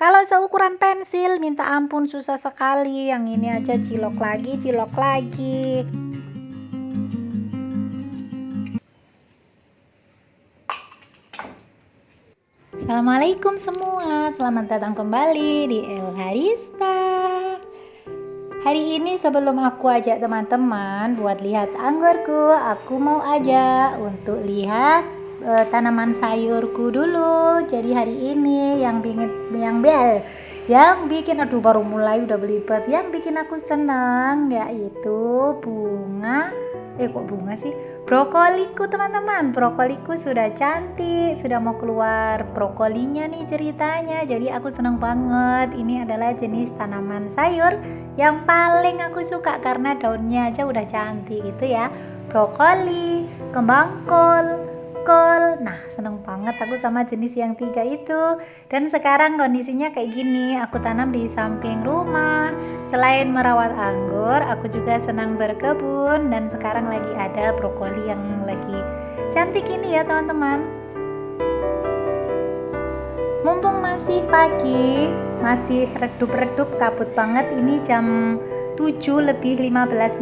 Kalau seukuran pensil, minta ampun susah sekali. Yang ini aja cilok lagi, cilok lagi. Assalamualaikum semua, selamat datang kembali di El Harista. Hari ini sebelum aku ajak teman-teman buat lihat anggurku, aku mau ajak untuk lihat tanaman sayurku dulu. Jadi hari ini yang bikin aduh baru mulai udah belibet, yang bikin aku senang yaitu brokoliku teman-teman. Brokoliku sudah cantik, sudah mau keluar brokolinya nih ceritanya. Jadi aku senang banget. Ini adalah jenis tanaman sayur yang paling aku suka karena daunnya aja udah cantik gitu ya. Brokoli, kembang kol. Nah, seneng banget aku sama jenis yang 3 itu. Dan sekarang kondisinya kayak gini, aku tanam di samping rumah. Selain merawat anggur, aku juga senang berkebun. Dan sekarang lagi ada brokoli yang lagi cantik ini ya teman-teman. Mumpung masih pagi, masih redup-redup, kabut banget. Ini jam 7:15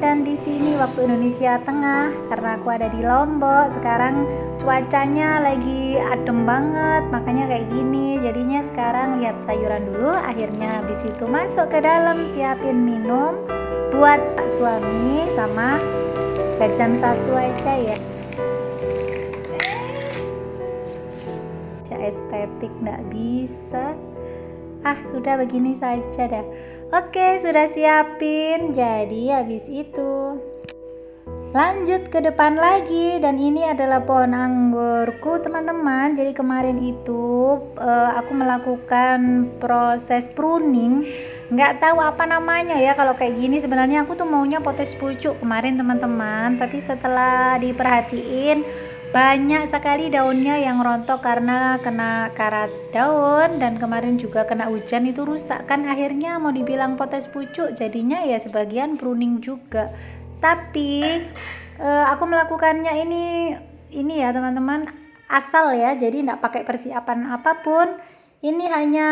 dan di sini waktu Indonesia Tengah, karena aku ada di Lombok sekarang cuacanya lagi adem banget, makanya kayak gini. Jadinya sekarang lihat sayuran dulu, akhirnya habis itu masuk ke dalam siapin minum buat suami sama jajan satu aja ya. Estetik nggak bisa. Sudah begini saja dah. Oke, sudah siapin. Jadi habis itu lanjut ke depan lagi, dan ini adalah pohon anggurku teman-teman. Jadi kemarin itu aku melakukan proses pruning. Nggak tahu apa namanya ya kalau kayak gini. Sebenarnya aku tuh maunya potes pucuk kemarin teman-teman, tapi setelah diperhatiin banyak sekali daunnya yang rontok karena kena karat daun, dan kemarin juga kena hujan itu rusak kan, akhirnya mau dibilang potes pucuk, jadinya ya sebagian pruning juga. Tapi aku melakukannya ini ya teman-teman, asal ya, jadi nggak pakai persiapan apapun. Ini hanya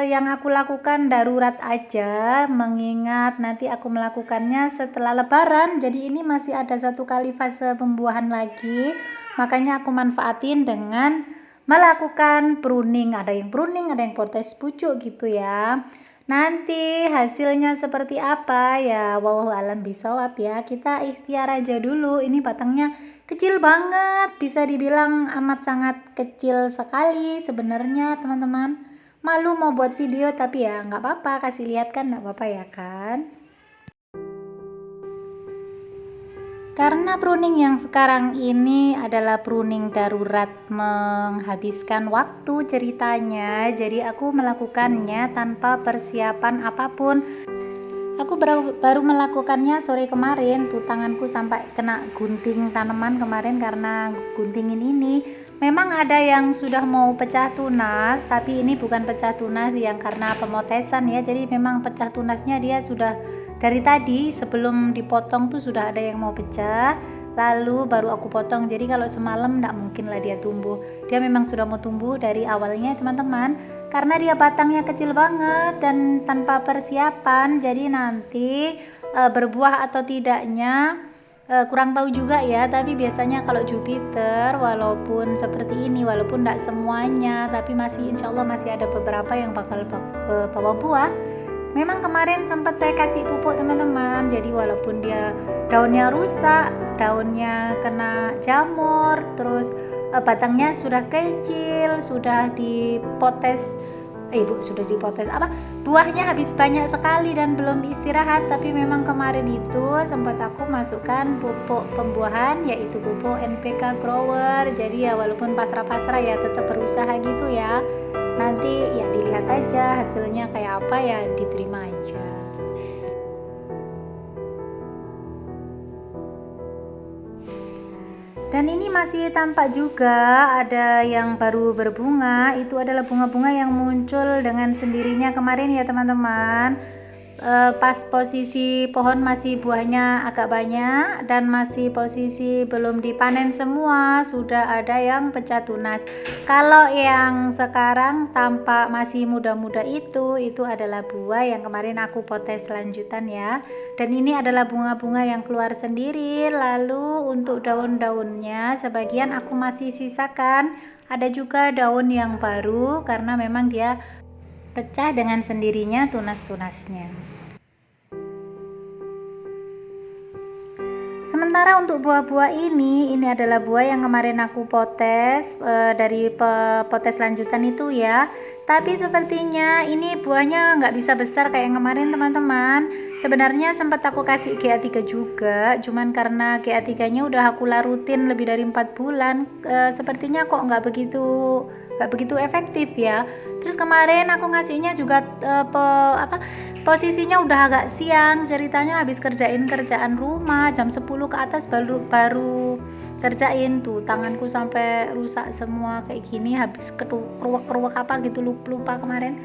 yang aku lakukan darurat aja, mengingat nanti aku melakukannya setelah lebaran. Jadi ini masih ada 1 kali fase pembuahan lagi, makanya aku manfaatin dengan melakukan pruning. Ada yang pruning, ada yang potes pucuk gitu ya. Nanti hasilnya seperti apa ya wallahu alam bisawab ya, kita ikhtiar aja dulu. Ini batangnya kecil banget, bisa dibilang amat sangat kecil sekali sebenarnya teman-teman. Malu mau buat video tapi ya nggak apa-apa, kasih lihat kan nggak apa-apa ya kan. Karena pruning yang sekarang ini adalah pruning darurat, menghabiskan waktu ceritanya, jadi aku melakukannya tanpa persiapan apapun. Aku baru melakukannya sore kemarin, tuh tanganku sampai kena gunting tanaman kemarin karena guntingin ini. Memang ada yang sudah mau pecah tunas, tapi ini bukan pecah tunas yang karena pemotesan ya, jadi memang pecah tunasnya dia sudah dari tadi sebelum dipotong tuh sudah ada yang mau pecah, lalu baru aku potong. Jadi kalau semalam nggak mungkin lah dia tumbuh, dia memang sudah mau tumbuh dari awalnya teman-teman, karena dia batangnya kecil banget dan tanpa persiapan. Jadi nanti berbuah atau tidaknya kurang tahu juga ya, tapi biasanya kalau Jupiter walaupun seperti ini, walaupun tidak semuanya, tapi masih insya Allah masih ada beberapa yang bakal bawa buah. Memang kemarin sempat saya kasih pupuk teman-teman, jadi walaupun dia daunnya rusak, daunnya kena jamur, terus batangnya sudah kecil, sudah dipotes buahnya habis banyak sekali dan belum istirahat. Tapi memang kemarin itu sempat aku masukkan pupuk pembuahan, yaitu pupuk NPK Grower. Jadi ya walaupun pasrah-pasrah ya tetap berusaha gitu ya. Nanti ya dilihat aja hasilnya kayak apa, ya diterima aja. Dan ini masih tampak juga ada yang baru berbunga. Itu adalah bunga-bunga yang muncul dengan sendirinya kemarin ya teman-teman. pas posisi pohon masih buahnya agak banyak dan masih posisi belum dipanen semua, sudah ada yang pecah tunas. Kalau yang sekarang tampak masih muda-muda itu adalah buah yang kemarin aku potes lanjutan ya. Dan ini adalah bunga-bunga yang keluar sendiri. Lalu untuk daun-daunnya sebagian aku masih sisakan, ada juga daun yang baru karena memang dia pecah dengan sendirinya tunas-tunasnya. Sementara untuk buah-buah ini adalah buah yang kemarin aku potes dari potes lanjutan itu ya. Tapi sepertinya ini buahnya nggak bisa besar kayak yang kemarin teman-teman. Sebenarnya sempat aku kasih GA3 juga, cuman karena GA3 nya udah aku larutin lebih dari 4 bulan, sepertinya kok nggak begitu efektif ya. Terus kemarin aku ngasihnya juga posisinya udah agak siang, ceritanya habis kerjain kerjaan rumah jam 10 ke atas baru kerjain tuh, tanganku sampai rusak semua kayak gini, habis keruak apa gitu, lupa kemarin.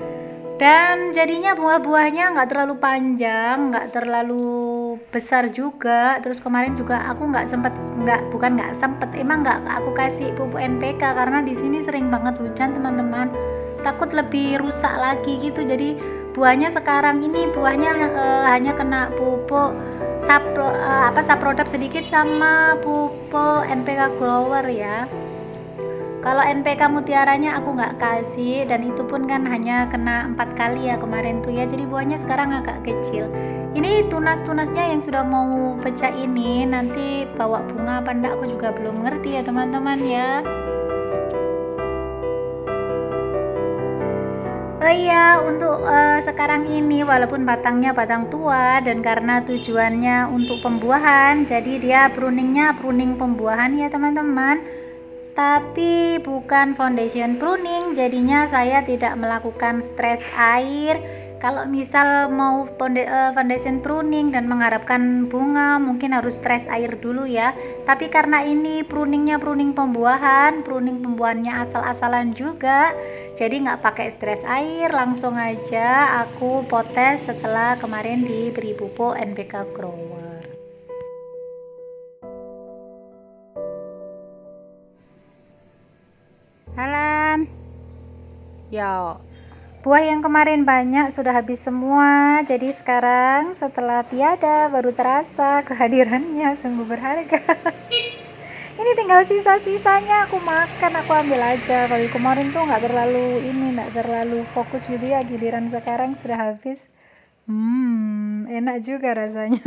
Dan jadinya buah-buahnya nggak terlalu panjang, nggak terlalu besar juga. Terus kemarin juga aku emang nggak aku kasih pupuk NPK karena di sini sering banget hujan teman-teman, takut lebih rusak lagi gitu. Jadi buahnya sekarang ini hanya kena pupuk Saprodap sedikit sama pupuk NPK Grower ya. Kalau NPK mutiaranya aku nggak kasih, dan itu pun kan hanya kena 4 kali ya kemarin tuh ya. Jadi buahnya sekarang agak kecil. Ini tunas-tunasnya yang sudah mau pecah ini nanti bawa bunga apa enggak aku juga belum ngerti ya teman-teman ya. Oh iya, untuk sekarang ini walaupun batangnya batang tua dan karena tujuannya untuk pembuahan, jadi dia pruning pembuahan ya teman-teman. Tapi bukan foundation pruning, jadinya saya tidak melakukan stres air. Kalau misal mau foundation pruning dan mengharapkan bunga, mungkin harus stres air dulu ya. Tapi karena ini pruning pembuahannya asal-asalan juga, jadi nggak pakai stres air, langsung aja aku potes setelah kemarin diberi pupuk NPK Grower. Halan, yo. Buah yang kemarin banyak sudah habis semua, jadi sekarang setelah tiada baru terasa kehadirannya, sungguh berharga. Ini tinggal sisa-sisanya aku makan, aku ambil aja. Kalau kemarin tuh nggak terlalu fokus gitu ya, giliran sekarang sudah habis. Enak juga rasanya.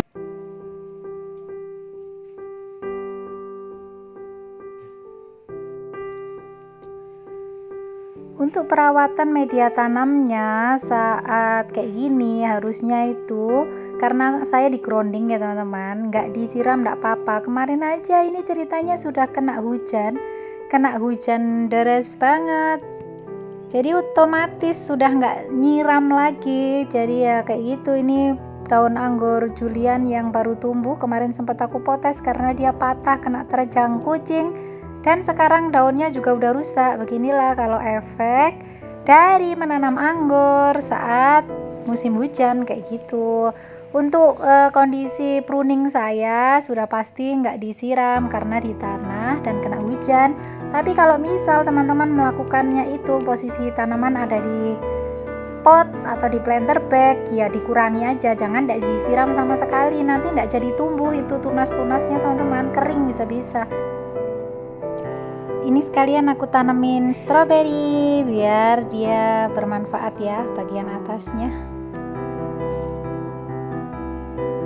Untuk perawatan media tanamnya saat kayak gini harusnya itu, karena saya di grounding ya teman-teman, nggak disiram nggak apa-apa. Kemarin aja ini ceritanya sudah kena hujan deras banget, jadi otomatis sudah nggak nyiram lagi. Jadi ya kayak gitu. Ini daun anggur Julian yang baru tumbuh, kemarin sempat aku potes karena dia patah kena terjang kucing. Dan sekarang daunnya juga udah rusak. Beginilah kalau efek dari menanam anggur saat musim hujan kayak gitu. Untuk kondisi pruning saya sudah pasti nggak disiram karena di tanah dan kena hujan. Tapi kalau misal teman-teman melakukannya itu posisi tanaman ada di pot atau di planter bag, ya dikurangi aja, jangan nggak disiram sama sekali, nanti nggak jadi tumbuh itu tunas-tunasnya teman-teman, kering bisa-bisa. Ini sekalian aku tanemin stroberi biar dia bermanfaat ya bagian atasnya.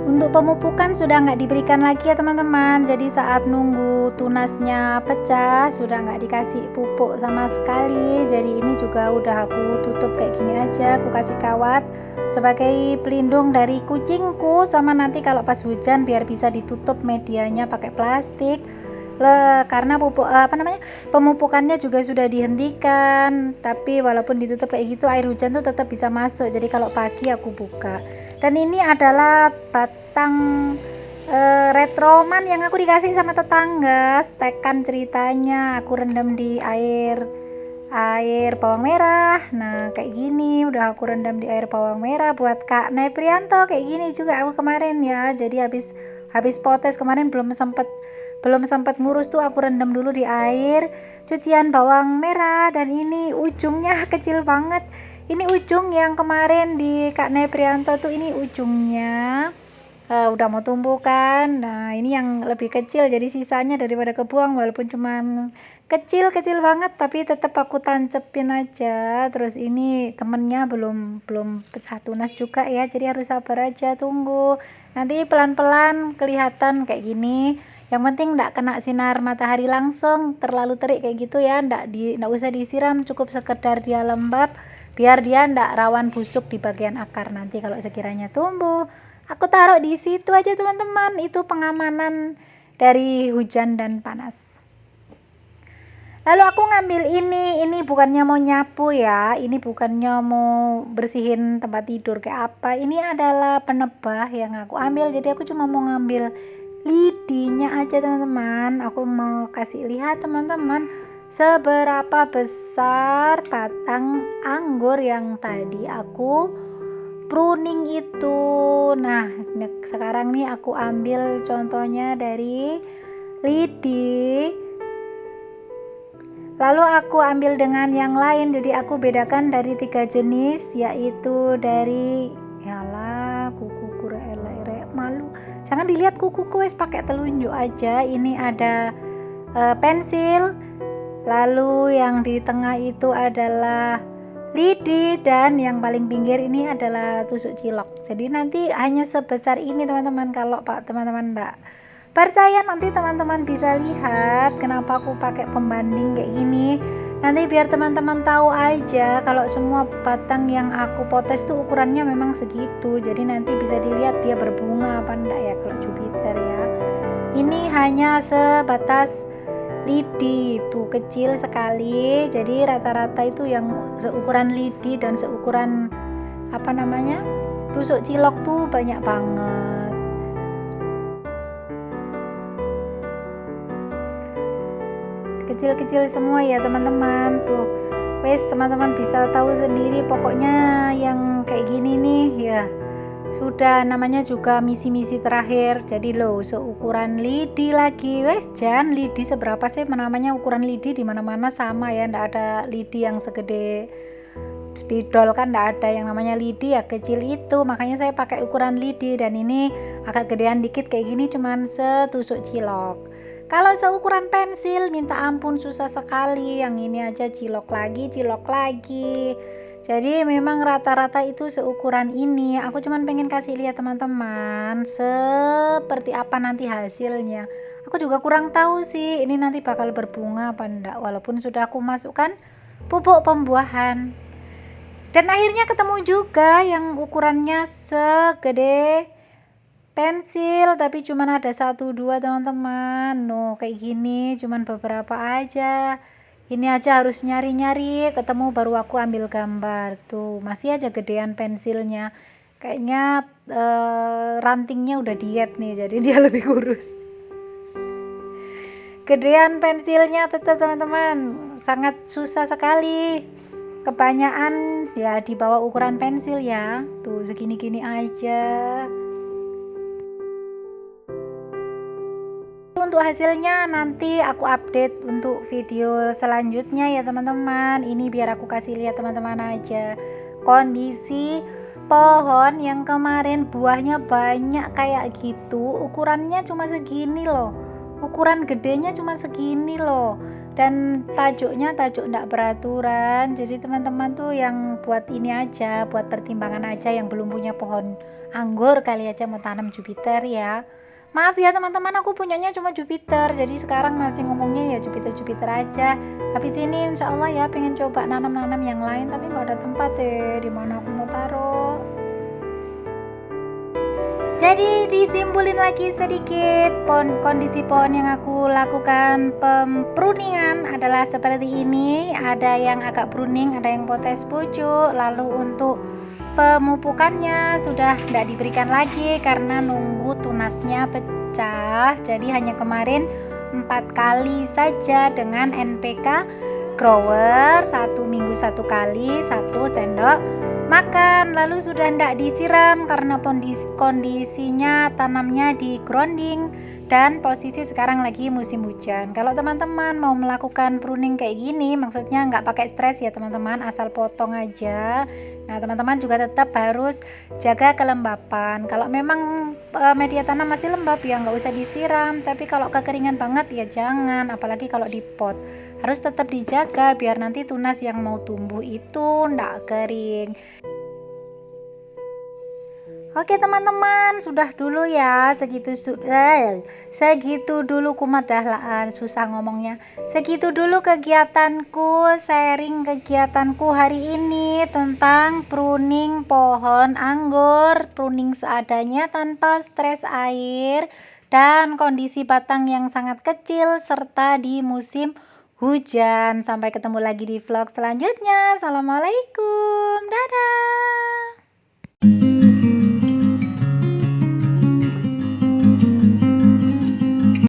Untuk pemupukan sudah nggak diberikan lagi ya teman-teman. Jadi saat nunggu tunasnya pecah sudah nggak dikasih pupuk sama sekali. Jadi ini juga udah aku tutup kayak gini aja. Aku kasih kawat sebagai pelindung dari kucingku, sama nanti kalau pas hujan biar bisa ditutup medianya pakai plastik. Karena pemupukannya juga sudah dihentikan, tapi walaupun ditutup kayak gitu air hujan tuh tetap bisa masuk. Jadi kalau pagi aku buka. Dan ini adalah batang retroman yang aku dikasih sama tetangga, stekan ceritanya. Aku rendam di air air bawang merah. Nah kayak gini udah aku rendam di air bawang merah buat Kak Neprianto. Kayak gini juga aku kemarin ya. Jadi habis potes kemarin belum sempat ngurus tuh, aku rendam dulu di air cucian bawang merah. Dan ini ujungnya kecil banget. Ini ujung yang kemarin di Kak Neprianto tuh, ini ujungnya udah mau tumbuh kan. Nah ini yang lebih kecil, jadi sisanya daripada kebuang, walaupun cuman kecil banget tapi tetap aku tancepin aja. Terus ini temennya belum pecah tunas juga ya, jadi harus sabar aja, tunggu nanti pelan-pelan kelihatan kayak gini. Yang penting enggak kena sinar matahari langsung terlalu terik kayak gitu ya, enggak usah disiram, cukup sekedar dia lembab biar dia enggak rawan busuk di bagian akar. Nanti kalau sekiranya tumbuh, aku taruh di situ aja teman-teman. Itu pengamanan dari hujan dan panas. Lalu aku ngambil ini bukannya mau nyapu ya, ini bukannya mau bersihin tempat tidur kayak apa. Ini adalah penebah yang aku ambil, jadi aku cuma mau ngambil lidinya aja teman-teman. Aku mau kasih lihat teman-teman seberapa besar batang anggur yang tadi aku pruning itu. Nah sekarang nih aku ambil contohnya dari lidi, lalu aku ambil dengan yang lain. Jadi aku bedakan dari 3 jenis, yaitu dari kuku malu, jangan dilihat kukuku, wes pakai telunjuk aja. Ini ada pensil, lalu yang di tengah itu adalah lidi, dan yang paling pinggir ini adalah tusuk cilok. Jadi nanti hanya sebesar ini teman-teman. Kalau teman-teman enggak percaya, nanti teman-teman bisa lihat kenapa aku pakai pembanding kayak gini. Nanti biar teman-teman tahu aja kalau semua batang yang aku potes tuh ukurannya memang segitu. Jadi nanti bisa dilihat dia berbunga apa enggak ya kalau Jupiter ya. Ini hanya sebatas lidi, tuh kecil sekali. Jadi rata-rata itu yang seukuran lidi dan seukuran tusuk cilok tuh banyak banget. Kecil-kecil semua ya teman-teman. Tuh wes teman-teman bisa tahu sendiri, pokoknya yang kayak gini nih ya sudah namanya juga misi terakhir. Jadi seukuran lidi lagi. Wes jan lidi seberapa sih namanya, ukuran lidi di mana-mana sama ya, ndak ada lidi yang segede spidol kan, ndak ada yang namanya lidi ya kecil itu. Makanya saya pakai ukuran lidi, dan ini agak gedean dikit kayak gini, cuman setusuk cilok. Kalau seukuran pensil minta ampun susah sekali. Yang ini aja cilok lagi. Jadi memang rata-rata itu seukuran ini. Aku cuman pengen kasih lihat teman-teman seperti apa nanti hasilnya. Aku juga kurang tahu sih ini nanti bakal berbunga apa enggak, walaupun sudah aku masukkan pupuk pembuahan. Dan akhirnya ketemu juga yang ukurannya segede pensil, tapi cuman ada 1-2 teman-teman. Kayak gini cuman beberapa aja. Ini aja harus nyari-nyari ketemu baru aku ambil gambar. Tuh masih aja gedean pensilnya. Kayaknya rantingnya udah diet nih, jadi dia lebih kurus. Gedean pensilnya tetap teman-teman, sangat susah sekali. Kebanyakan ya di bawah ukuran pensil ya. Tuh segini-gini aja. Untuk hasilnya nanti aku update untuk video selanjutnya ya teman-teman. Ini biar aku kasih lihat teman-teman aja kondisi pohon yang kemarin buahnya banyak kayak gitu. Ukurannya cuma segini loh, ukuran gedenya cuma segini loh, dan tajuknya tajuk enggak beraturan. Jadi teman-teman tuh yang buat ini aja, buat pertimbangan aja, yang belum punya pohon anggur kali aja mau tanam Jupiter ya. Maaf ya teman-teman, aku punyanya cuma Jupiter, jadi sekarang masih ngomongnya ya Jupiter aja. Tapi sini insya Allah ya pengen coba nanam-nanam yang lain, tapi nggak ada tempat di mana aku mau taruh. Jadi disimpulin lagi sedikit, kondisi pohon yang aku lakukan pruningan adalah seperti ini. Ada yang agak pruning, ada yang potes pucuk. Lalu untuk pemupukannya sudah tidak diberikan lagi karena nunggu tunasnya pecah. Jadi hanya kemarin 4 kali saja dengan NPK grower 1 minggu 1 kali 1 sendok makan. Lalu sudah tidak disiram karena kondisinya tanamnya di grounding dan posisi sekarang lagi musim hujan. Kalau teman-teman mau melakukan pruning kayak gini, maksudnya nggak pakai stres ya teman-teman, asal potong aja. Nah teman-teman juga tetap harus jaga kelembapan. Kalau memang media tanam masih lembab ya nggak usah disiram, tapi kalau kekeringan banget ya jangan, apalagi kalau di pot. Harus tetap dijaga biar nanti tunas yang mau tumbuh itu ndak kering. Oke teman-teman, sudah dulu ya, segitu dulu kumat dah susah ngomongnya. Segitu dulu kegiatanku, sharing kegiatanku hari ini tentang pruning pohon anggur, pruning seadanya tanpa stres air dan kondisi batang yang sangat kecil serta di musim hujan. Sampai ketemu lagi di vlog selanjutnya. Assalamualaikum, dadah.